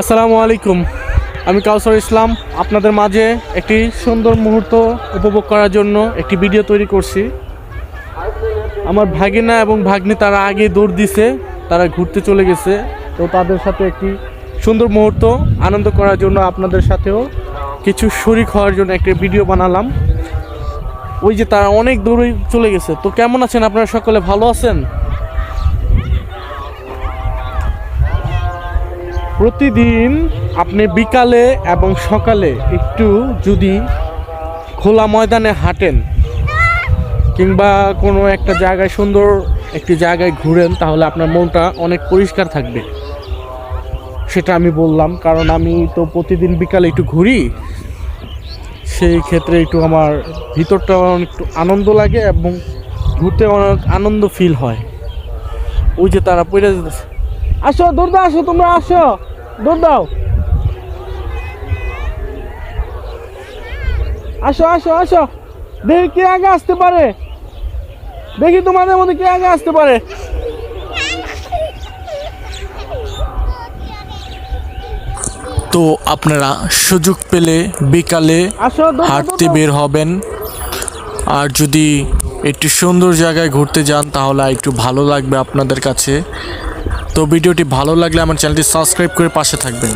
আসসালামু আলাইকুম। আমি কাউসার ইসলাম আপনাদের মাঝে একটি সুন্দর মুহূর্ত উপভোগ করার জন্য একটি ভিডিও তৈরি করছি। আমার ভাগিনা এবং ভাগ্নি তারা আগে দৌড় দিছে, তারা ঘুরতে চলে গেছে। তো তাদের সাথে একটি সুন্দর মুহূর্ত আনন্দ করার জন্য আপনাদের সাথেও কিছু শরিক হওয়ার জন্য একটি ভিডিও বানালাম। ওই যে তারা অনেক দূরে চলে গেছে। তো কেমন আছেন আপনারা? সকলে ভালো আছেন? প্রতিদিন আপনি বিকালে এবং সকালে একটু যদি খোলা ময়দানে হাঁটেন কিংবা কোনো একটা জায়গায় সুন্দর একটি জায়গায় ঘুরেন, তাহলে আপনার মনটা অনেক পরিষ্কার থাকবে। সেটা আমি বললাম কারণ আমি তো প্রতিদিন বিকালে একটু ঘুরি, সেই ক্ষেত্রে একটু আমার ভিতরটা অনেক আনন্দ লাগে এবং ঘুরতে অনেক আনন্দ ফিল হয়। ওই যে তারা পড়ে যেতেছে। আসো, দৌড় দাও, আসো, তোমরা আসো, দৌড় দাও, আসো আসো আসো। দেখি কে আগে আসতে পারে, দেখি তোমাদের মধ্যে কে আগে আসতে পারে। তো আপনারা সুযোগ পেলে বিকালে আসো, হাঁটতে বের হবেন। আর যদি একটু সুন্দর জায়গায় ঘুরতে যান তাহলে একটু ভালো লাগবে আপনাদের কাছে। তো ভিডিওটি ভালো লাগলে আমার চ্যানেলটি সাবস্ক্রাইব করে পাশে থাকবেন।